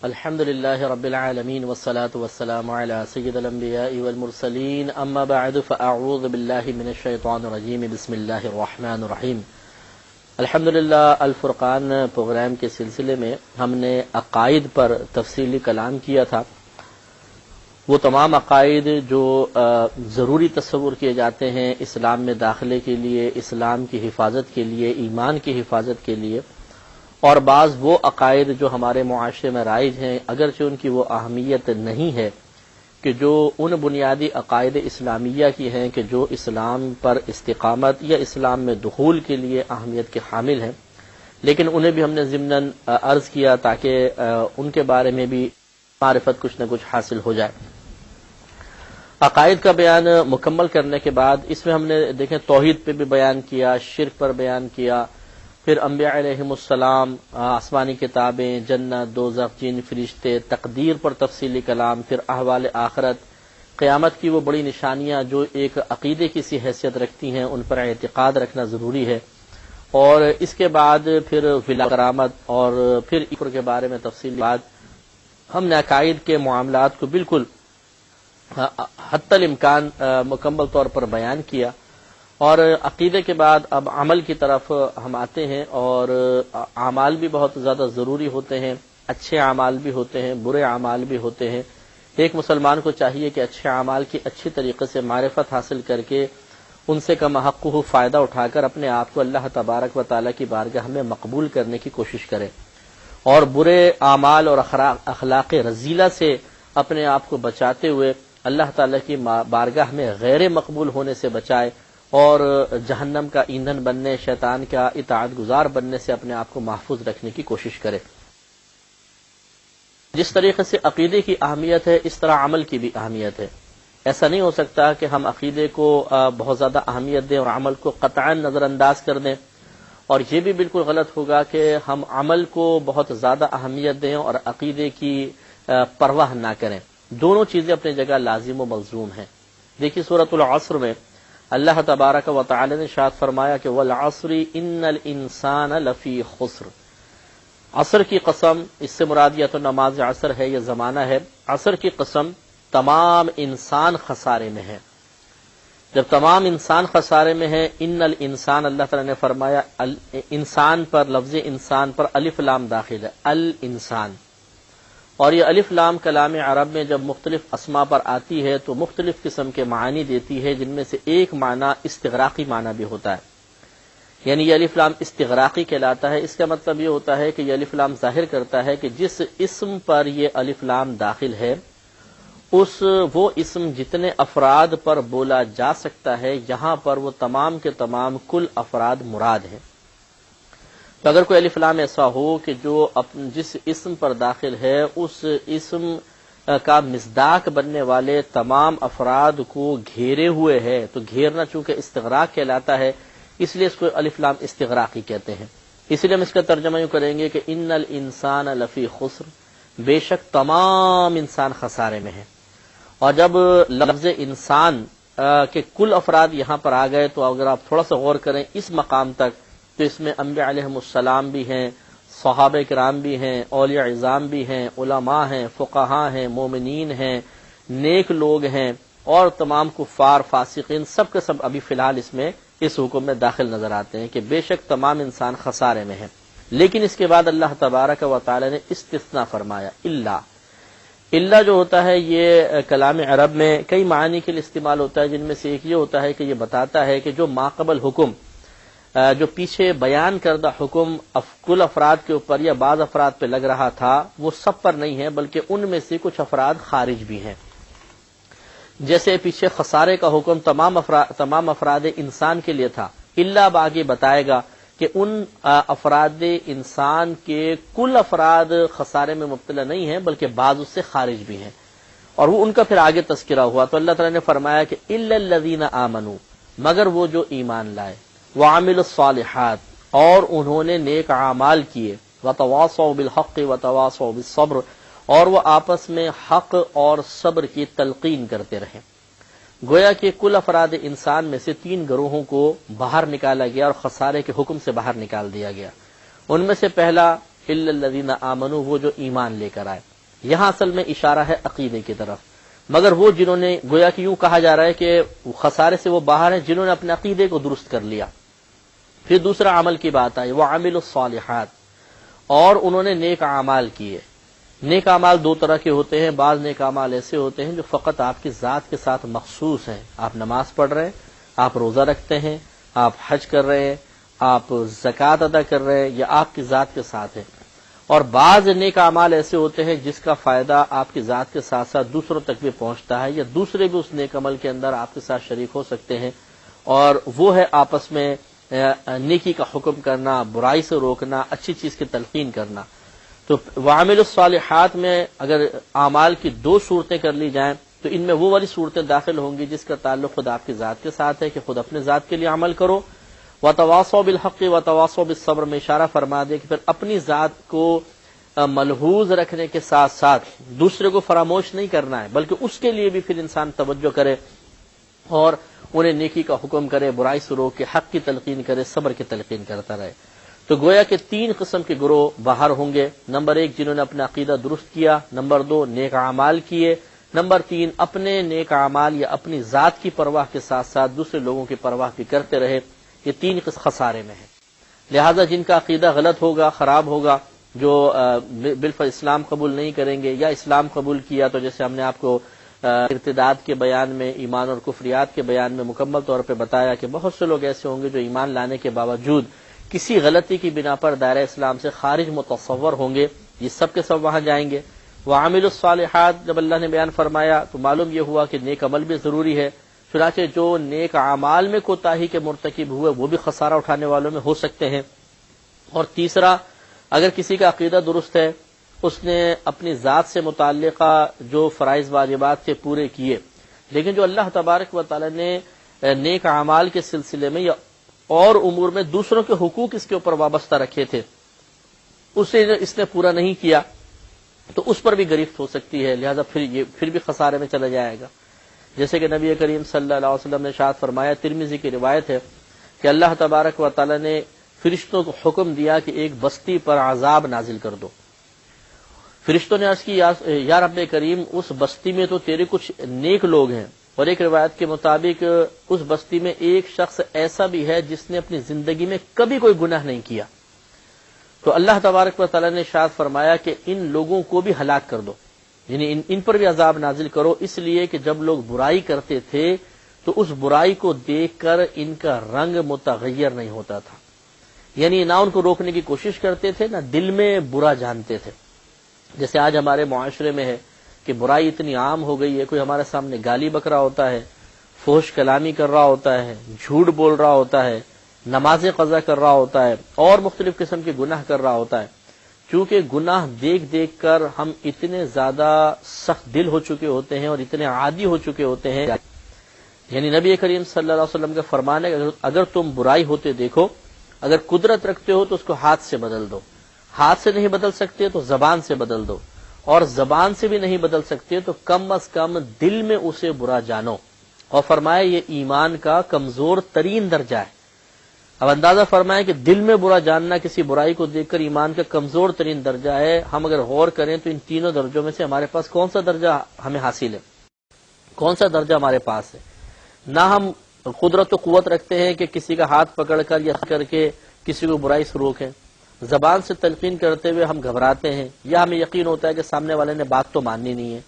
الحمد لله رب العالمين والصلاة والسلام على سيد الأنبياء والمرسلين أما بعد فأعوذ بالله من الشيطان الرجيم بسم الله الرحمن الرحيم الحمدللہ الفرقان پروگرام کے سلسلے میں ہم نے عقائد پر تفصیلی کلام کیا تھا۔ وہ تمام عقائد جو ضروری تصور کیے جاتے ہیں اسلام میں داخلے کے لیے، اسلام کی حفاظت کے لیے، ایمان کی حفاظت کے لیے، اور بعض وہ عقائد جو ہمارے معاشرے میں رائج ہیں اگرچہ ان کی وہ اہمیت نہیں ہے کہ جو ان بنیادی عقائد اسلامیہ کی ہیں کہ جو اسلام پر استقامت یا اسلام میں دخول کے لیے اہمیت کے حامل ہیں، لیکن انہیں بھی ہم نے ضمناً عرض کیا تاکہ ان کے بارے میں بھی معرفت کچھ نہ کچھ حاصل ہو جائے۔ عقائد کا بیان مکمل کرنے کے بعد اس میں ہم نے دیکھیں توحید پہ بھی بیان کیا، شرک پر بیان کیا، پھر انبیاء علیہم السلام، آسمانی کتابیں، جنت، دوزخ، جن، فرشتے، تقدیر پر تفصیلی کلام، پھر احوال آخرت، قیامت کی وہ بڑی نشانیاں جو ایک عقیدے کی سی حیثیت رکھتی ہیں، ان پر اعتقاد رکھنا ضروری ہے، اور اس کے بعد پھر کرامت اور پھر ایقر کے بارے میں تفصیلی بعد ہم نے عقائد کے معاملات کو بالکل حتی الامکان مکمل طور پر بیان کیا، اور عقیدے کے بعد اب عمل کی طرف ہم آتے ہیں، اور اعمال بھی بہت زیادہ ضروری ہوتے ہیں، اچھے اعمال بھی ہوتے ہیں، برے اعمال بھی ہوتے ہیں۔ ایک مسلمان کو چاہیے کہ اچھے اعمال کی اچھی طریقے سے معرفت حاصل کر کے ان سے کم حقہ فائدہ اٹھا کر اپنے آپ کو اللہ تبارک و تعالیٰ کی بارگاہ میں مقبول کرنے کی کوشش کرے، اور برے اعمال اور اخلاق رذیلہ سے اپنے آپ کو بچاتے ہوئے اللہ تعالیٰ کی بارگاہ میں غیر مقبول ہونے سے بچائے، اور جہنم کا ایندھن بننے، شیطان کا اطاعت گزار بننے سے اپنے آپ کو محفوظ رکھنے کی کوشش کرے۔ جس طریقے سے عقیدے کی اہمیت ہے اس طرح عمل کی بھی اہمیت ہے۔ ایسا نہیں ہو سکتا کہ ہم عقیدے کو بہت زیادہ اہمیت دیں اور عمل کو قطعاً نظر انداز کر دیں، اور یہ بھی بالکل غلط ہوگا کہ ہم عمل کو بہت زیادہ اہمیت دیں اور عقیدے کی پرواہ نہ کریں۔ دونوں چیزیں اپنی جگہ لازم و ملزوم ہیں۔ دیکھیے سورۃ العصر میں اللہ تبارک و تعالی نے ارشاد فرمایا کہ والعصر ان الانسان لفی خسر۔ عصر کی قسم، اس سے مراد یا تو نماز عصر ہے یا زمانہ ہے، عصر کی قسم تمام انسان خسارے میں ہے۔ جب تمام انسان خسارے میں ہے، ان الانسان اللہ تعالی نے فرمایا انسان پر، لفظ انسان پر الف لام داخل ہے، الانسان، اور یہ الف لام کلام عرب میں جب مختلف اسماء پر آتی ہے تو مختلف قسم کے معانی دیتی ہے، جن میں سے ایک معنی استغراقی معنی بھی ہوتا ہے، یعنی یہ الف لام استغراقی کہلاتا ہے۔ اس کا مطلب یہ ہوتا ہے کہ یہ الف لام ظاہر کرتا ہے کہ جس اسم پر یہ الف لام داخل ہے وہ اسم جتنے افراد پر بولا جا سکتا ہے یہاں پر وہ تمام کے تمام کل افراد مراد ہیں۔ تو اگر کوئی الف لام ایسا ہو کہ جو جس اسم پر داخل ہے اس اسم کا مصداق بننے والے تمام افراد کو گھیرے ہوئے ہے، تو گھیرنا چونکہ استغراق کہلاتا ہے اس لیے اس کو الف لام استغراقی کہتے ہیں۔ اس لیے ہم اس کا ترجمہ یوں کریں گے کہ ان الانسان لفی خسر، بے شک تمام انسان خسارے میں ہیں۔ اور جب لفظ انسان کے کل افراد یہاں پر آ گئے تو اگر آپ تھوڑا سا غور کریں اس مقام تک تو اس میں انبیاء علیہم السلام بھی ہیں، صحابہ کرام بھی ہیں، اولیاء عظام بھی ہیں، علماء ہیں، فقہاء ہیں، مومنین ہیں، نیک لوگ ہیں، اور تمام کفار، فاسقین، سب کے سب ابھی فی الحال اس میں اس حکم میں داخل نظر آتے ہیں کہ بے شک تمام انسان خسارے میں ہیں۔ لیکن اس کے بعد اللہ تبارک و تعالی نے استثناء فرمایا، اللہ جو ہوتا ہے یہ کلام عرب میں کئی معنی کے لیے استعمال ہوتا ہے، جن میں سے ایک یہ ہوتا ہے کہ یہ بتاتا ہے کہ جو ماقبل حکم، جو پیچھے بیان کردہ حکم کل افراد کے اوپر یا بعض افراد پہ لگ رہا تھا وہ سب پر نہیں ہے، بلکہ ان میں سے کچھ افراد خارج بھی ہیں۔ جیسے پیچھے خسارے کا حکم تمام افراد انسان کے لیے تھا، اللہ اب آگے بتائے گا کہ ان افراد انسان کے کل افراد خسارے میں مبتلا نہیں ہیں بلکہ بعض اس سے خارج بھی ہیں، اور وہ ان کا پھر آگے تذکرہ ہوا۔ تو اللہ تعالیٰ نے فرمایا کہ الا الذین آمنوا، مگر وہ جو ایمان لائے، وعملوا الصالحات، اور انہوں نے نیک اعمال کیے، وتواصوا بالحق وتواصوا بالصبر، اور وہ آپس میں حق اور صبر کی تلقین کرتے رہے۔ گویا کہ کل افراد انسان میں سے تین گروہوں کو باہر نکالا گیا اور خسارے کے حکم سے باہر نکال دیا گیا۔ ان میں سے پہلا الا الذین آمنوا، وہ جو ایمان لے کر آئے، یہاں اصل میں اشارہ ہے عقیدے کی طرف، مگر وہ جنہوں نے، گویا کہ یوں کہا جا رہا ہے کہ خسارے سے وہ باہر ہیں جنہوں نے اپنے عقیدے کو درست کر لیا۔ پھر دوسرا عمل کی بات آئی، وَعَمِلُوا الصَّالِحَاتِ، اور انہوں نے نیک اعمال کیے۔ نیک اعمال دو طرح کے ہوتے ہیں، بعض نیک اعمال ایسے ہوتے ہیں جو فقط آپ کی ذات کے ساتھ مخصوص ہیں، آپ نماز پڑھ رہے ہیں، آپ روزہ رکھتے ہیں، آپ حج کر رہے ہیں، آپ زکوٰۃ ادا کر رہے ہیں، یا آپ کی ذات کے ساتھ ہے۔ اور بعض نیک اعمال ایسے ہوتے ہیں جس کا فائدہ آپ کی ذات کے ساتھ ساتھ دوسروں تک بھی پہنچتا ہے، یا دوسرے بھی اس نیک عمل کے اندر آپ کے ساتھ شریک ہو سکتے ہیں، اور وہ ہے آپس میں نیکی کا حکم کرنا، برائی سے روکنا، اچھی چیز کی تلقین کرنا۔ تو وعامل الصالحات میں اگر اعمال کی دو صورتیں کر لی جائیں تو ان میں وہ والی صورتیں داخل ہوں گی جس کا تعلق خود آپ کی ذات کے ساتھ ہے کہ خود اپنے ذات کے لیے عمل کرو، وتواصوا بالحق وتواصوا بالصبر میں اشارہ فرما دے کہ پھر اپنی ذات کو ملحوظ رکھنے کے ساتھ ساتھ دوسرے کو فراموش نہیں کرنا ہے، بلکہ اس کے لیے بھی پھر انسان توجہ کرے اور انہیں نیکی کا حکم کرے، برائی سے روک کے حق کی تلقین کرے، صبر کی تلقین کرتا رہے۔ تو گویا کہ تین قسم کے گروہ باہر ہوں گے، نمبر ایک جنہوں نے اپنا عقیدہ درست کیا، نمبر دو نیک اعمال کیے، نمبر تین اپنے نیک اعمال یا اپنی ذات کی پرواہ کے ساتھ ساتھ دوسرے لوگوں کی پرواہ بھی کرتے رہے۔ یہ تین قسم خسارے میں ہیں۔ لہذا جن کا عقیدہ غلط ہوگا، خراب ہوگا، جو بالفعل اسلام قبول نہیں کریں گے، یا اسلام قبول کیا تو جیسے ہم نے آپ کو ارتداد کے بیان میں، ایمان اور کفریات کے بیان میں مکمل طور پہ بتایا کہ بہت سے لوگ ایسے ہوں گے جو ایمان لانے کے باوجود کسی غلطی کی بنا پر دائرہ اسلام سے خارج متصور ہوں گے، یہ سب کے سب وہاں جائیں گے۔ وعاملوا الصالحات جب اللہ نے بیان فرمایا تو معلوم یہ ہوا کہ نیک عمل بھی ضروری ہے، چنانچہ جو نیک اعمال میں کوتاہی کے مرتکب ہوئے وہ بھی خسارہ اٹھانے والوں میں ہو سکتے ہیں۔ اور تیسرا، اگر کسی کا عقیدہ درست ہے، اس نے اپنی ذات سے متعلقہ جو فرائض واجبات تھے پورے کیے، لیکن جو اللہ تبارک و تعالی نے نیک اعمال کے سلسلے میں یا اور امور میں دوسروں کے حقوق اس کے اوپر وابستہ رکھے تھے، اسے اس نے پورا نہیں کیا تو اس پر بھی گرفت ہو سکتی ہے، لہذا پھر بھی خسارے میں چلا جائے گا۔ جیسے کہ نبی کریم صلی اللہ علیہ وسلم نے ارشاد فرمایا، ترمذی کی روایت ہے کہ اللہ تبارک و تعالی نے فرشتوں کو حکم دیا کہ ایک بستی پر عذاب نازل کر دو۔ فرشتوں نے عرض کی، یا رب کریم، اس بستی میں تو تیرے کچھ نیک لوگ ہیں، اور ایک روایت کے مطابق اس بستی میں ایک شخص ایسا بھی ہے جس نے اپنی زندگی میں کبھی کوئی گناہ نہیں کیا۔ تو اللہ تبارک و تعالی نے ارشاد فرمایا کہ ان لوگوں کو بھی ہلاک کر دو، یعنی ان پر بھی عذاب نازل کرو، اس لیے کہ جب لوگ برائی کرتے تھے تو اس برائی کو دیکھ کر ان کا رنگ متغیر نہیں ہوتا تھا، یعنی نہ ان کو روکنے کی کوشش کرتے تھے، نہ دل میں برا جانتے تھے۔ جیسے آج ہمارے معاشرے میں ہے کہ برائی اتنی عام ہو گئی ہے، کوئی ہمارے سامنے گالی بک رہا ہوتا ہے، فحش کلامی کر رہا ہوتا ہے، جھوٹ بول رہا ہوتا ہے، نمازیں قضا کر رہا ہوتا ہے، اور مختلف قسم کے گناہ کر رہا ہوتا ہے۔ چونکہ گناہ دیکھ دیکھ کر ہم اتنے زیادہ سخت دل ہو چکے ہوتے ہیں اور اتنے عادی ہو چکے ہوتے ہیں، یعنی نبی کریم صلی اللہ علیہ وسلم کا فرمان ہے اگر تم برائی ہوتے دیکھو، اگر قدرت رکھتے ہو تو اس کو ہاتھ سے بدل دو، ہاتھ سے نہیں بدل سکتے تو زبان سے بدل دو، اور زبان سے بھی نہیں بدل سکتے تو کم از کم دل میں اسے برا جانو، اور فرمایا یہ ایمان کا کمزور ترین درجہ ہے۔ اب اندازہ فرمائیں کہ دل میں برا جاننا کسی برائی کو دیکھ کر ایمان کا کمزور ترین درجہ ہے۔ ہم اگر غور کریں تو ان تینوں درجوں میں سے ہمارے پاس کون سا درجہ ہمیں حاصل ہے، کون سا درجہ ہمارے پاس ہے؟ نہ ہم قدرت و قوت رکھتے ہیں کہ کسی کا ہاتھ پکڑ کر یا کر کے کسی کو برائی سے روکیں، زبان سے تلقین کرتے ہوئے ہم گھبراتے ہیں، یا ہمیں یقین ہوتا ہے کہ سامنے والے نے بات تو ماننی نہیں ہے،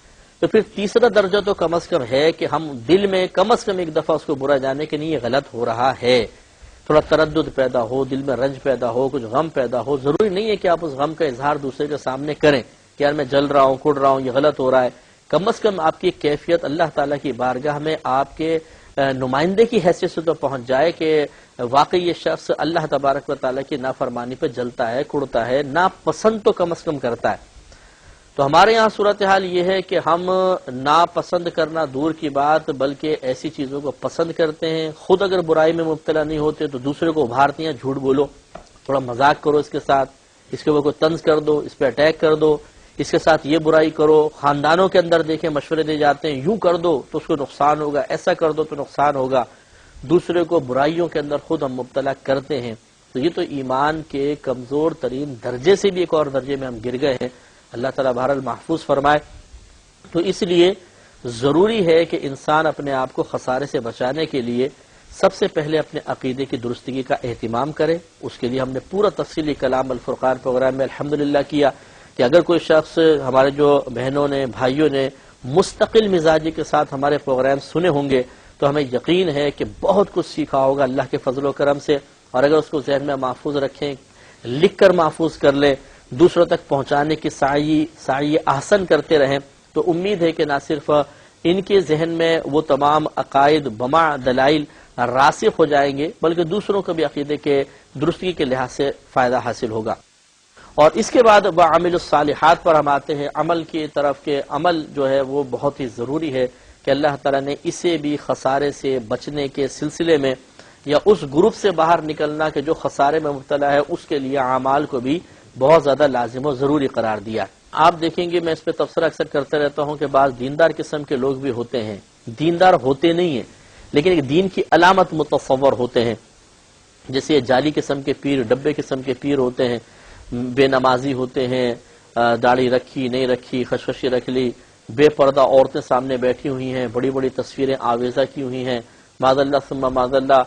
تو پھر تیسرا درجہ تو کم از کم ہے کہ ہم دل میں کم از کم ایک دفعہ اس کو برا جانے کہ نہیں یہ غلط ہو رہا ہے، تھوڑا تردد پیدا ہو، دل میں رنج پیدا ہو، کچھ غم پیدا ہو۔ ضروری نہیں ہے کہ آپ اس غم کا اظہار دوسرے کے سامنے کریں کہ یار میں جل رہا ہوں، کڑ رہا ہوں، یہ غلط ہو رہا ہے۔ کم از کم آپ کی کیفیت اللہ تعالیٰ کی بارگاہ میں آپ کے نمائندے کی حیثیت سے تو پہنچ جائے کہ واقعی یہ شخص اللہ تبارک و تعالیٰ کی نافرمانی پہ جلتا ہے، کڑتا ہے، ناپسند تو کم از کم کرتا ہے۔ تو ہمارے یہاں صورتحال یہ ہے کہ ہم ناپسند کرنا دور کی بات بلکہ ایسی چیزوں کو پسند کرتے ہیں، خود اگر برائی میں مبتلا نہیں ہوتے تو دوسرے کو ابھارتے ہیں، جھوٹ بولو، تھوڑا مذاق کرو اس کے ساتھ، اس کے اوپر کوئی طنز کر دو، اس پہ اٹیک کر دو، اس کے ساتھ یہ برائی کرو۔ خاندانوں کے اندر دیکھیں مشورے دے جاتے ہیں، یوں کر دو تو اس کو نقصان ہوگا، ایسا کر دو تو نقصان ہوگا، دوسرے کو برائیوں کے اندر خود ہم مبتلا کرتے ہیں۔ تو یہ تو ایمان کے کمزور ترین درجے سے بھی ایک اور درجے میں ہم گر گئے ہیں۔ اللہ تعالیٰ بہرحال محفوظ فرمائے۔ تو اس لیے ضروری ہے کہ انسان اپنے آپ کو خسارے سے بچانے کے لیے سب سے پہلے اپنے عقیدے کی درستگی کا اہتمام کرے۔ اس کے لیے ہم نے پورا تفصیلی کلام الفرقان پروگرام میں الحمدللہ کیا کہ اگر کوئی شخص، ہمارے جو بہنوں نے بھائیوں نے مستقل مزاجی کے ساتھ ہمارے پروگرام سنے ہوں گے تو ہمیں یقین ہے کہ بہت کچھ سیکھا ہوگا اللہ کے فضل و کرم سے، اور اگر اس کو ذہن میں محفوظ رکھیں، لکھ کر محفوظ کر لیں، دوسروں تک پہنچانے کی سعی احسن کرتے رہیں، تو امید ہے کہ نہ صرف ان کے ذہن میں وہ تمام عقائد بما دلائل راسخ ہو جائیں گے، بلکہ دوسروں کو بھی عقیدے کے درستگی کے لحاظ سے فائدہ حاصل ہوگا۔ اور اس کے بعد وعمل الصالحات پر ہم آتے ہیں، عمل کی طرف کے عمل جو ہے وہ بہت ہی ضروری ہے کہ اللہ تعالیٰ نے اسے بھی خسارے سے بچنے کے سلسلے میں، یا اس گروپ سے باہر نکلنا کہ جو خسارے میں مبتلا ہے، اس کے لیے اعمال کو بھی بہت زیادہ لازم و ضروری قرار دیا۔ آپ دیکھیں گے، میں اس پہ تبصرہ اکثر کرتے رہتا ہوں کہ بعض دیندار قسم کے لوگ بھی ہوتے ہیں، دیندار ہوتے نہیں ہیں لیکن ایک دین کی علامت متصور ہوتے ہیں، جیسے جعلی قسم کے پیر، ڈبے قسم کے پیر ہوتے ہیں، بے نمازی ہوتے ہیں، داڑھی رکھی نہیں رکھی، خشخشی رکھ لی، بے پردہ عورتیں سامنے بیٹھی ہوئی ہیں، بڑی بڑی تصویریں آویزہ کی ہوئی ہیں، معاذ اللہ ثم معاذ اللہ،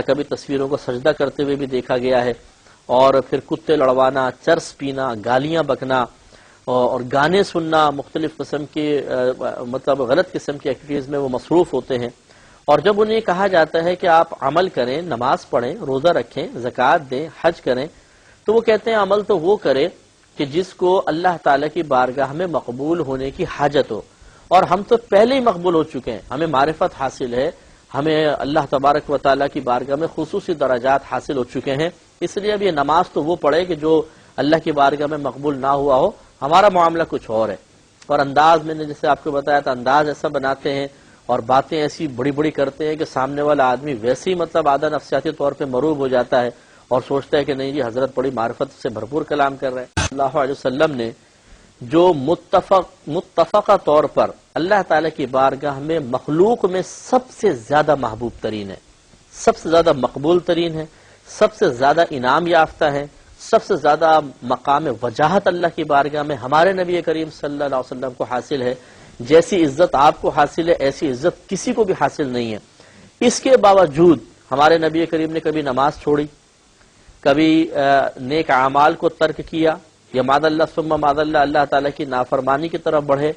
کبھی تصویروں کو سجدہ کرتے ہوئے بھی دیکھا گیا ہے، اور پھر کتے لڑوانا، چرس پینا، گالیاں بکنا اور گانے سننا، مختلف قسم کے مطلب غلط قسم کی ایکٹیویٹیز میں وہ مصروف ہوتے ہیں۔ اور جب انہیں کہا جاتا ہے کہ آپ عمل کریں، نماز پڑھیں، روزہ رکھیں، زکوٰۃ دیں، حج کریں، تو وہ کہتے ہیں عمل تو وہ کرے کہ جس کو اللہ تعالیٰ کی بارگاہ میں مقبول ہونے کی حاجت ہو، اور ہم تو پہلے ہی مقبول ہو چکے ہیں، ہمیں معرفت حاصل ہے، ہمیں اللہ تبارک و تعالیٰ کی بارگاہ میں خصوصی درجات حاصل ہو چکے ہیں، اس لیے اب یہ نماز تو وہ پڑھے کہ جو اللہ کی بارگاہ میں مقبول نہ ہوا ہو، ہمارا معاملہ کچھ اور ہے۔ اور انداز میں نے جیسے آپ کو بتایا تھا، انداز ایسا بناتے ہیں اور باتیں ایسی بڑی بڑی کرتے ہیں کہ سامنے والا آدمی ویسے ہی مطلب آدھا نفسیاتی طور پہ مروب ہو جاتا ہے اور سوچتا ہے کہ نہیں جی حضرت بڑی معرفت سے بھرپور کلام کر رہے ہیں۔ اللہ علیہ وسلم نے جو متفقہ طور پر اللہ تعالیٰ کی بارگاہ میں مخلوق میں سب سے زیادہ محبوب ترین ہے، سب سے زیادہ مقبول ترین ہے، سب سے زیادہ انعام یافتہ ہے، سب سے زیادہ مقام وجاہت اللہ کی بارگاہ میں ہمارے نبی کریم صلی اللہ علیہ وسلم کو حاصل ہے۔ جیسی عزت آپ کو حاصل ہے ایسی عزت کسی کو بھی حاصل نہیں ہے۔ اس کے باوجود ہمارے نبی کریم نے کبھی نماز چھوڑی، کبھی نیک اعمال کو ترک کیا، یا معاذ اللہ ثم معاذ اللہ اللہ تعالیٰ کی نافرمانی کی طرف بڑھے،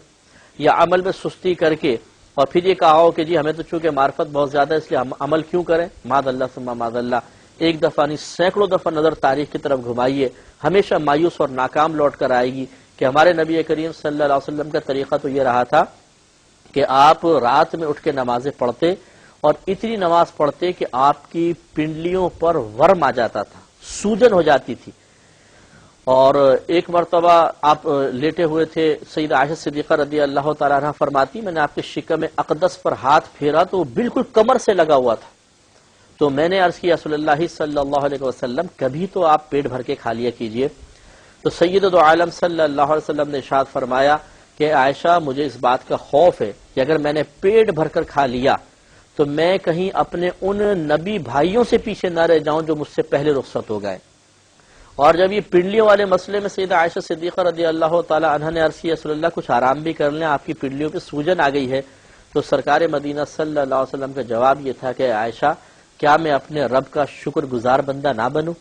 یا عمل میں سستی کر کے اور پھر یہ کہا ہو کہ جی ہمیں تو چونکہ معرفت بہت زیادہ ہے اس لیے ہم عمل کیوں کریں، معاذ اللہ ثم معاذ اللہ۔ ایک دفعہ نہیں سینکڑوں دفعہ نظر تاریخ کی طرف گھمائیے، ہمیشہ مایوس اور ناکام لوٹ کر آئے گی کہ ہمارے نبی کریم صلی اللہ علیہ وسلم کا طریقہ تو یہ رہا تھا کہ آپ رات میں اٹھ کے نمازیں پڑھتے اور اتنی نماز پڑھتے کہ آپ کی پنڈلیوں پر ورم آ جاتا تھا، سوجن ہو جاتی تھی۔ اور ایک مرتبہ آپ لیٹے ہوئے تھے، سیدہ عائشہ صدیقہ رضی اللہ تعالیٰ عنہ فرماتی میں نے آپ کے شکم اقدس پر ہاتھ پھیرا تو وہ بالکل کمر سے لگا ہوا تھا، تو میں نے عرض کیا صلی اللہ صلی اللہ علیہ وسلم کبھی تو آپ پیٹ بھر کے کھا لیا کیجئے۔ تو سید دو عالم صلی اللہ علیہ وسلم نے ارشاد فرمایا کہ عائشہ مجھے اس بات کا خوف ہے کہ اگر میں نے پیٹ بھر کر کھا لیا تو میں کہیں اپنے ان نبی بھائیوں سے پیچھے نہ رہ جاؤں جو مجھ سے پہلے رخصت ہو گئے۔ اور جب یہ پنڈلیوں والے مسئلے میں سیدہ عائشہ صدیقہ رضی اللہ تعالی عنہ نے عرض کیا رسول اللہ کچھ آرام بھی کر لیں، آپ کی پنڈلیوں پہ سوجن آ گئی ہے، تو سرکار مدینہ صلی اللہ علیہ وسلم کا جواب یہ تھا کہ عائشہ کیا میں اپنے رب کا شکر گزار بندہ نہ بنوں؟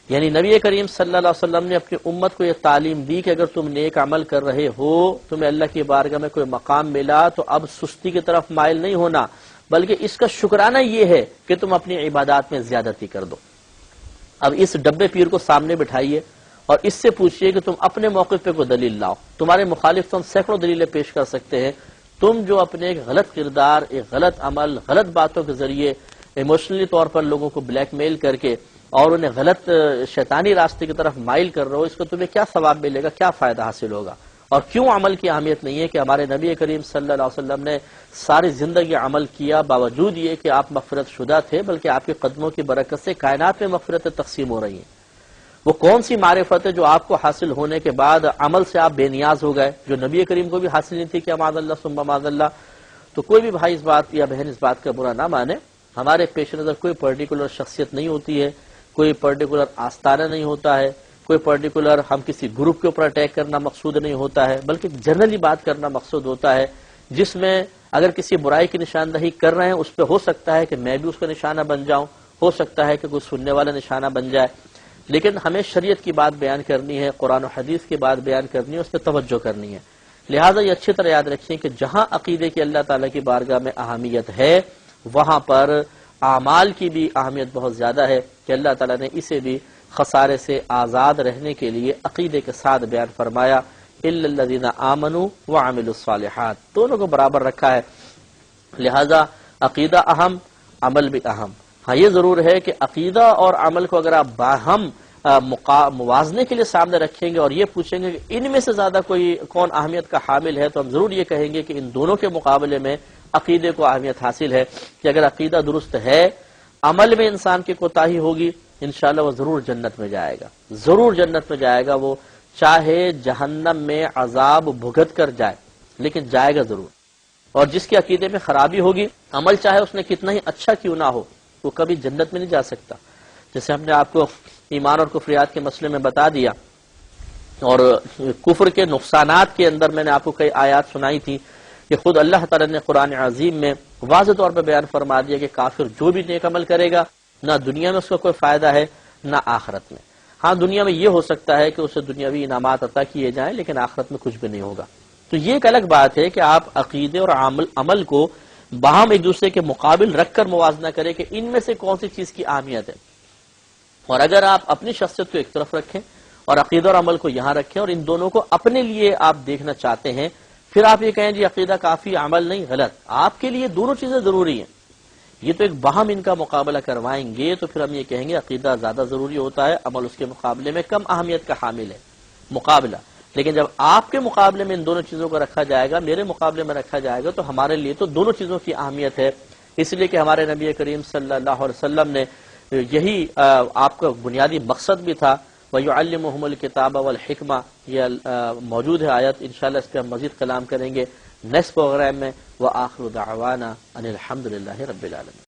یعنی نبی کریم صلی اللہ علیہ وسلم نے اپنی امت کو یہ تعلیم دی کہ اگر تم نیک عمل کر رہے ہو، تمہیں اللہ کی بارگاہ میں کوئی مقام ملا تو اب سستی کی طرف مائل نہیں ہونا، بلکہ اس کا شکرانہ یہ ہے کہ تم اپنی عبادات میں زیادتی کر دو۔ اب اس ڈبے پیر کو سامنے بٹھائیے اور اس سے پوچھئے کہ تم اپنے موقف پہ کوئی دلیل لاؤ، تمہارے مخالف تو ہم سینکڑوں دلیلیں پیش کر سکتے ہیں، تم جو اپنے ایک غلط کردار، ایک غلط عمل، غلط باتوں کے ذریعے ایموشنلی طور پر لوگوں کو بلیک میل کر کے اور انہیں غلط شیطانی راستے کی طرف مائل کر رہے ہو، اس کو تمہیں کیا ثواب ملے گا، کیا فائدہ حاصل ہوگا؟ اور کیوں عمل کی اہمیت نہیں ہے کہ ہمارے نبی کریم صلی اللہ علیہ وسلم نے ساری زندگی عمل کیا، باوجود یہ کہ آپ مغفرت شدہ تھے، بلکہ آپ کے قدموں کی برکت سے کائنات میں مغفرتیں تقسیم ہو رہی ہیں۔ وہ کون سی معرفت ہے جو آپ کو حاصل ہونے کے بعد عمل سے آپ بے نیاز ہو گئے، جو نبی کریم کو بھی حاصل نہیں تھی کہ معاذ اللہ ثم معاذ اللہ؟ تو کوئی بھی بھائی اس بات یا بہن اس بات کا برا نہ مانے، ہمارے پیش نظر کوئی پرٹیکولر شخصیت نہیں ہوتی ہے، کوئی پرٹیکولر آستانہ نہیں ہوتا ہے، کوئی پرٹیکولر ہم کسی گروپ کے اوپر اٹیک کرنا مقصود نہیں ہوتا ہے، بلکہ جنرلی بات کرنا مقصود ہوتا ہے، جس میں اگر کسی برائی کی نشاندہی کر رہے ہیں اس پہ ہو سکتا ہے کہ میں بھی اس کا نشانہ بن جاؤں، ہو سکتا ہے کہ کوئی سننے والا نشانہ بن جائے، لیکن ہمیں شریعت کی بات بیان کرنی ہے، قرآن و حدیث کی بات بیان کرنی ہے، اس پہ توجہ کرنی ہے۔ لہٰذا یہ اچھی طرح یاد رکھیں کہ جہاں عقیدے کی اللہ تعالیٰ کی بارگاہ میں اہمیت ہے، وہاں پر اعمال کی بھی اہمیت بہت زیادہ ہے کہ اللہ تعالیٰ نے اسے بھی خسارے سے آزاد رہنے کے لیے عقیدے کے ساتھ بیان فرمایا، الا الذین آمنوا وعملوا الصالحات، دونوں کو برابر رکھا ہے۔ لہذا عقیدہ اہم، عمل بھی اہم۔ ہاں یہ ضرور ہے کہ عقیدہ اور عمل کو اگر آپ باہم موازنے کے لیے سامنے رکھیں گے اور یہ پوچھیں گے کہ ان میں سے زیادہ کون اہمیت کا حامل ہے، تو ہم ضرور یہ کہیں گے کہ ان دونوں کے مقابلے میں عقیدے کو اہمیت حاصل ہے، کہ اگر عقیدہ درست ہے، عمل میں انسان کی کوتاہی ہوگی، انشاءاللہ وہ ضرور جنت میں جائے گا، ضرور جنت میں جائے گا، وہ چاہے جہنم میں عذاب بھگت کر جائے لیکن جائے گا ضرور۔ اور جس کے عقیدے میں خرابی ہوگی، عمل چاہے اس نے کتنا ہی اچھا کیوں نہ ہو، وہ کبھی جنت میں نہیں جا سکتا۔ جیسے ہم نے آپ کو ایمان اور کفریات کے مسئلے میں بتا دیا، اور کفر کے نقصانات کے اندر میں نے آپ کو کئی آیات سنائی تھی کہ خود اللہ تعالیٰ نے قرآن عظیم میں واضح طور پہ بیان فرما دیا کہ کافر جو بھی نیک عمل کرے گا، نہ دنیا میں اس کا کوئی فائدہ ہے نہ آخرت میں۔ ہاں دنیا میں یہ ہو سکتا ہے کہ اسے دنیاوی انعامات عطا کیے جائیں، لیکن آخرت میں کچھ بھی نہیں ہوگا۔ تو یہ ایک الگ بات ہے کہ آپ عقیدے اور عمل کو باہم ایک دوسرے کے مقابل رکھ کر موازنہ کریں کہ ان میں سے کون سی چیز کی اہمیت ہے، اور اگر آپ اپنی شخصیت کو ایک طرف رکھیں اور عقیدہ اور عمل کو یہاں رکھیں اور ان دونوں کو اپنے لیے آپ دیکھنا چاہتے ہیں، پھر آپ یہ کہیں جی عقیدہ کافی عمل نہیں، غلط۔ آپ کے لیے دونوں چیزیں ضروری ہیں، یہ تو ایک باہم ان کا مقابلہ کروائیں گے تو پھر ہم یہ کہیں گے عقیدہ زیادہ ضروری ہوتا ہے، عمل اس کے مقابلے میں کم اہمیت کا حامل ہے، مقابلہ۔ لیکن جب آپ کے مقابلے میں ان دونوں چیزوں کو رکھا جائے گا، میرے مقابلے میں رکھا جائے گا، تو ہمارے لیے تو دونوں چیزوں کی اہمیت ہے، اس لیے کہ ہمارے نبی کریم صلی اللہ علیہ وسلم نے یہی آپ کا بنیادی مقصد بھی تھا، وَيُعَلِّمُهُمُ الْكِتَابَ وَالْحِكْمَةَ، یہ موجود ہے آیت، انشاءاللہ اس پہ ہم مزید کلام کریں گے نیکسٹ پروگرام میں۔ وَآخِرُ دَعْوَانَا أَنِ الْحَمْدُ لِلَّهِ رَبِّ الْعَالَمِينَ۔